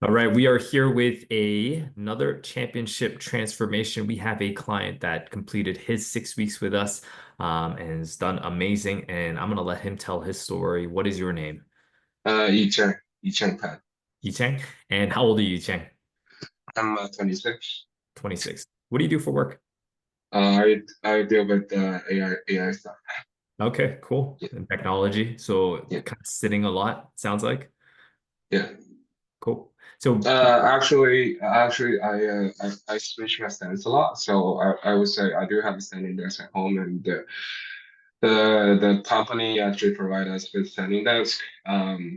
All right, we are here with another championship transformation. We have a client that completed his 6 weeks with us and has done amazing. And I'm gonna let him tell his story. What is your name? Yicheng Pan. Yicheng. And how old are you, Yicheng? I'm 26. 26. What do you do for work? I deal with AI stuff. Okay, cool. Yeah, And technology. So yeah, kind of sitting a lot, sounds like. yeah. Cool. So Actually, I switch my stance a lot. So I would say I do have a standing desk at home, and the company actually provide us with standing desk.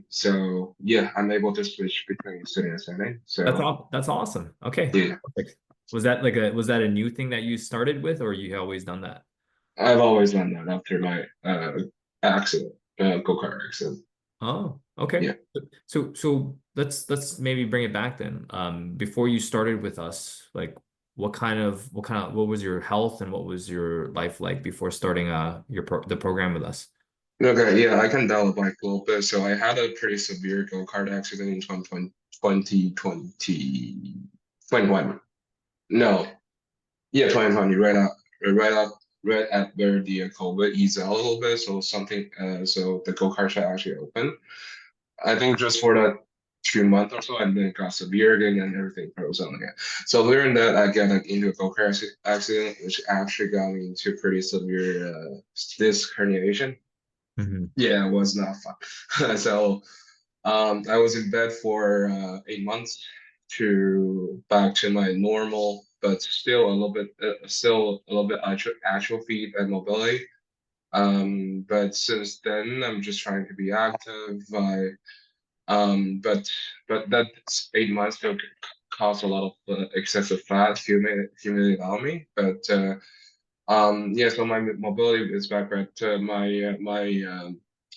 So yeah, I'm able to switch between sitting and standing. So that's awesome. Okay. yeah, Perfect. Was that a new thing that you started with, or you always done that? I've always done that after my accident, go-kart accident. Oh, okay. Yeah. So let's maybe bring it back then. Before you started with us, like what was your health and what was your life like before starting the program with us? Okay, yeah, I can dial it back a little bit. So I had a pretty severe go-kart accident in 2021. No, yeah, 2020, right out, right at where the COVID eased out a little bit. So the go-kart shop actually opened. I think just for that 2 months or so, and then it got severe again, and everything froze on again. So during that, I got like into a go-kart accident, which actually got me into pretty severe disc herniation. Hmm. Yeah, it was not fun. So I was in bed for 8 months to back to my normal, but still a little bit atrophy and mobility. But since then, I'm just trying to be active. But that 8 months still caused a lot of excessive fat accumulated on me. But yeah, so my mobility is back, but my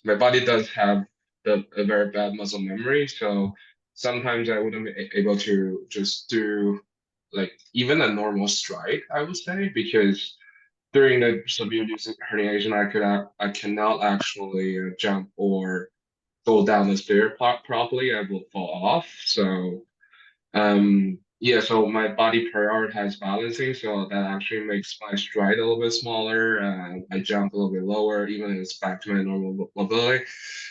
body does have a very bad muscle memory, so sometimes I wouldn't be able to just do like even a normal stride, I would say, because during the severe disc herniation, I cannot actually jump or go down the stair properly. I will fall off. So yeah, so my body prioritizes balancing, so that actually makes my stride a little bit smaller. I jump a little bit lower, even if it's back to my normal mobility.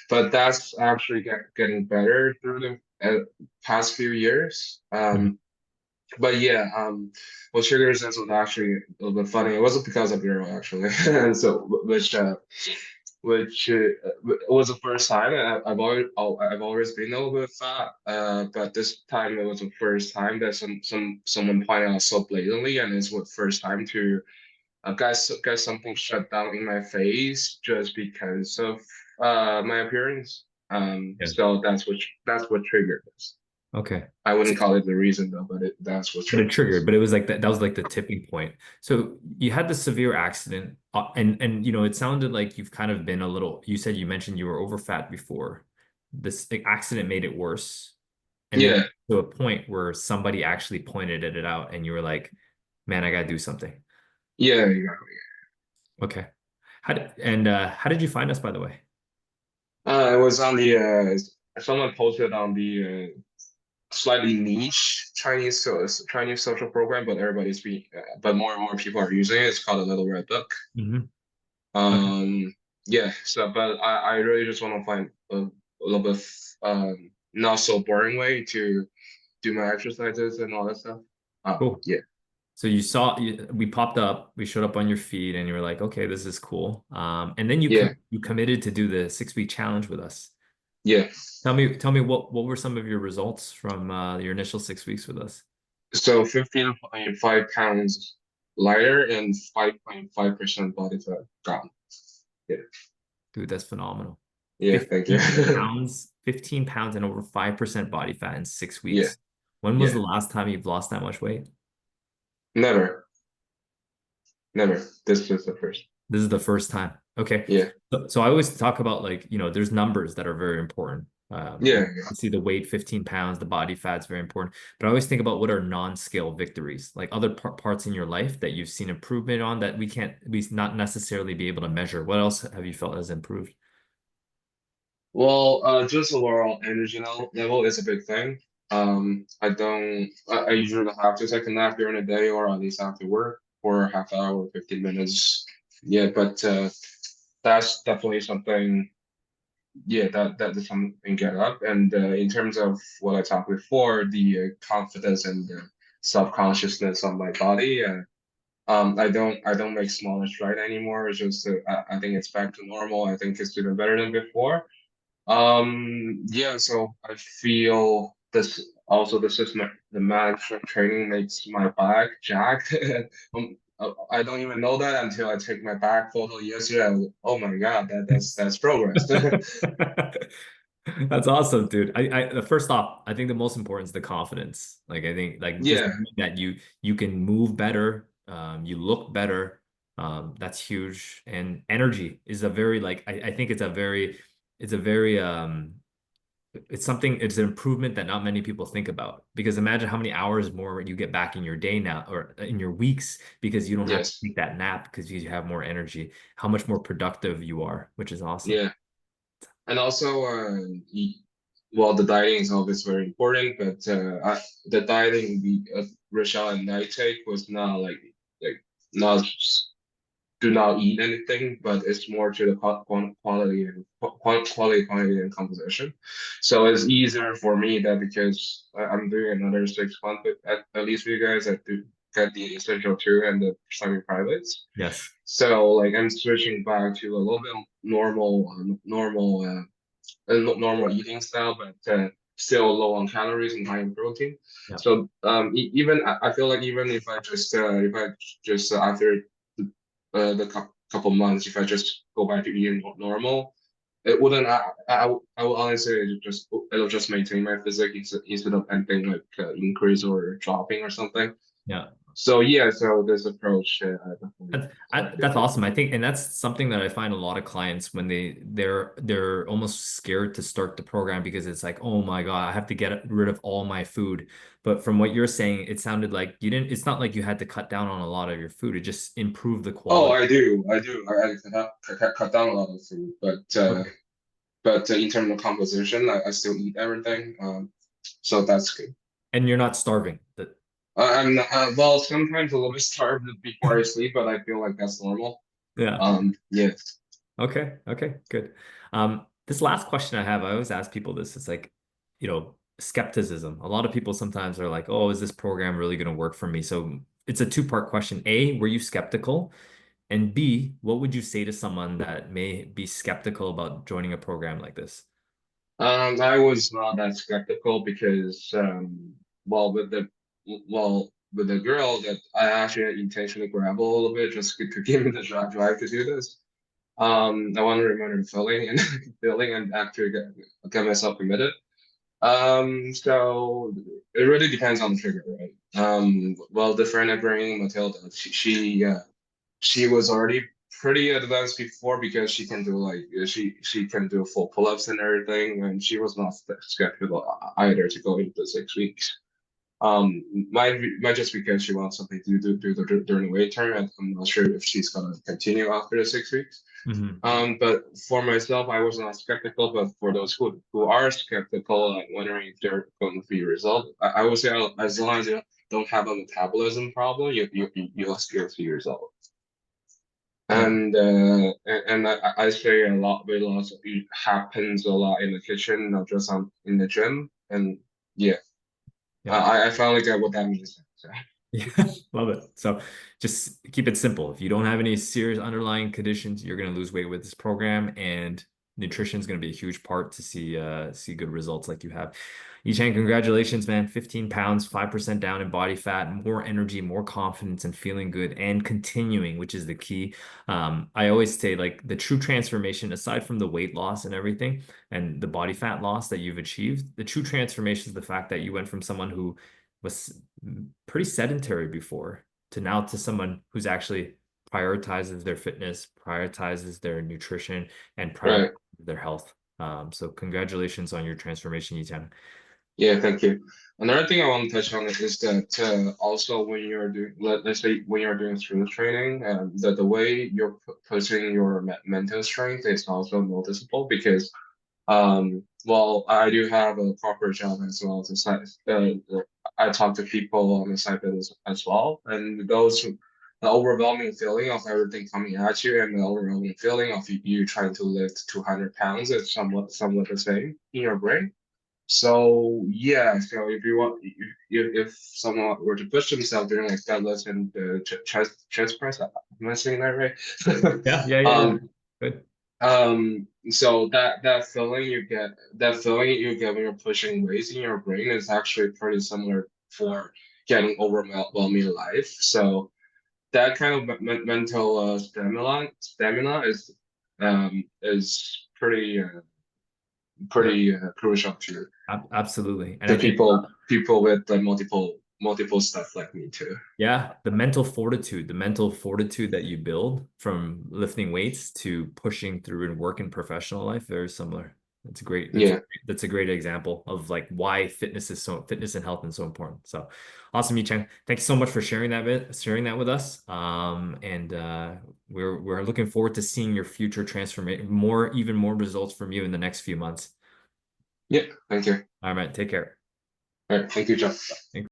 But that's actually getting better through the past few years. But yeah, what triggers this was actually a little bit funny. It wasn't because of Euro actually, so which was the first time. I've always been a little bit fat, but this time it was the first time that someone pointed out so blatantly, and it's the first time to get something shut down in my face just because of my appearance. Yeah. So that's what triggered this. Okay. I wouldn't call it the reason though, but that's what But it triggered triggered, this. but it was like that was like the tipping point. So you had the severe accident, and it sounded like you've kind of been a little, you mentioned you were over fat before. This the accident made it worse. And then Yeah, to a point where somebody actually pointed it out and you were like, man, I gotta do something. yeah, exactly. Okay. How did you find us, by the way? It was on the someone posted on the slightly niche Chinese social program, but but more and more people are using it. It's called a Little Red Book. Hmm. Okay. Um, yeah. So, but I really just want to find a little bit not so boring way to do my exercises and all that stuff. Cool. Yeah, So we popped up, we showed up on your feed, and you were like, okay, this is cool. And then yeah, you committed to do the 6 week challenge with us. yeah. Tell me what were some of your results from your initial 6 weeks with us? So 15.5 pounds lighter and 5.5% body fat gone. Yeah, Dude, that's phenomenal. yeah. Thank you. 15 pounds and over 5% body fat in six Yeah, weeks. When was yeah. the last time you've lost that much weight? Never, never. This was the first. This is the first time. Okay. Yeah, So I always talk about like, there's numbers that are very important. yeah, You see the weight, 15 pounds, the body fat's very important. But I always think about what are non-scale victories, like other parts in your life that you've seen improvement on that we not necessarily be able to measure. What else have you felt has improved? Well, just overall energy level is a big thing. I usually have to take a nap during the day or at least after work for a half hour, 15 minutes. Yeah, but that's definitely something. Yeah, that is something get up. And in terms of what I talked before, the confidence and the self-consciousness of my body, I don't make smaller stride anymore. It's just I think it's back to normal. I think it's even better than before. Yeah, so I feel this also the system, the management training makes my back jacked. I don't even know that until I take my back photo yesterday. Oh my God, that's progress. That's awesome, dude. First off, I think the most important is the confidence. Like I think like just Yeah, knowing that you can move better, you look better. That's huge. And energy is a very like I think it's a very it's something it's an improvement that not many people think about because imagine how many hours more you get back in your day now or in your weeks because you don't have to yes, take that nap because you have more energy, how much more productive you are, which is awesome. yeah. And also, well, the dieting is always very important, but the dieting Rochelle and I take was not like not do not eat anything, but it's more to the quality and quality, quantity, and composition. So it's easier for me that because I'm doing another 6 months at least for you guys, I do get the essential two and the semi privates. Yes. So like I'm switching back to a little bit normal eating style, but still low on calories and high in protein. Yeah. So even I feel like even if I just after the couple months, if I just go back to eating normal, it wouldn't. I would honestly it'll just maintain my physique instead of anything like increase or dropping or something. Yeah. So yeah, so this approach I definitely like it. That's awesome. I think, and that's something that I find a lot of clients when they're almost scared to start the program because it's like, oh my God, I have to get rid of all my food. But from what you're saying, it sounded like you didn't, it's not like you had to cut down on a lot of your food. It just improved the Oh, quality. I do. Cut down a lot of food, Okay. but in terms of composition, I still eat everything. So that's good. And you're not starving. That I'm not, well, sometimes a little bit starved before I sleep, but I feel like that's normal. yeah. Yeah. Okay. Okay. Good. This last question I have, I always ask people this. It's like, skepticism. A lot of people sometimes are like, oh, is this program really going to work for me? So it's a two-part question. A, were you skeptical? And B, what would you say to someone that may be skeptical about joining a program like this? I was not that skeptical because, well, with the girl that I actually intentionally grabbed a little bit just to give me the drive to do this. I want to remain feeling and feeling and actually get myself committed. So it really depends on the trigger, right? Well, the friend I bring, Matilda, she was already pretty advanced before because she can do she can do full pull-ups and everything, and she was not skeptical either to go into the 6 weeks. Might just because she wants something to do during the wait term, and I'm not sure if she's gonna continue after the 6 weeks. Hmm. But for myself, I was not skeptical. But for those who are skeptical, like wondering if they're going to be resolved, I would say as long as you don't have a metabolism problem, you'll still see results. Yeah. And I say a lot weight loss happens a lot in the kitchen, not just in the gym. And yeah, Yeah. I finally get what that means. So Yeah, love it. So just keep it simple. If you don't have any serious underlying conditions, you're going to lose weight with this program, and nutrition is going to be a huge part to see good results like you have. Yichang, congratulations, man. 15 pounds, 5% down in body fat, more energy, more confidence, and feeling good and continuing, which is the key. I always say like the true transformation, aside from the weight loss and everything and the body fat loss that you've achieved, the true transformation is the fact that you went from someone who was pretty sedentary before to now to someone who's actually prioritizes their fitness, prioritizes their nutrition, and prioritizes right, their health. So congratulations on your transformation, Yichang. yeah, thank you. Another thing I want to touch on is that also when you're doing, let's say when you're doing strength training, that the way you're putting your mental strength is also noticeable because Well, I do have a corporate job as well as a side. I talk to people on the side business as well, and the overwhelming feeling of everything coming at you, and the overwhelming feeling of you trying to lift 200 pounds is somewhat the same in your brain. So yeah, so if you want, if someone were to push themselves during like deadlifts and chest press, am I saying that right? Yeah, yeah, yeah, yeah. Good. So that feeling you get when you're pushing weights in your brain is actually pretty similar for getting overwhelmed in life. So that kind of mental stamina is pretty crucial Absolutely. And to I think people with multiple stuff like me too. yeah, the mental fortitude that you build from lifting weights to pushing through and work in professional life, very similar. That's a great, Yeah. that's a great example of like why fitness and health is so important. So awesome, Yicheng. Thanks so much for sharing that with us. And we're looking forward to seeing your future transformation, even more results from you in the next few months. Yeah. Thank you. All right, take care. All right. Thank you, John. Thanks.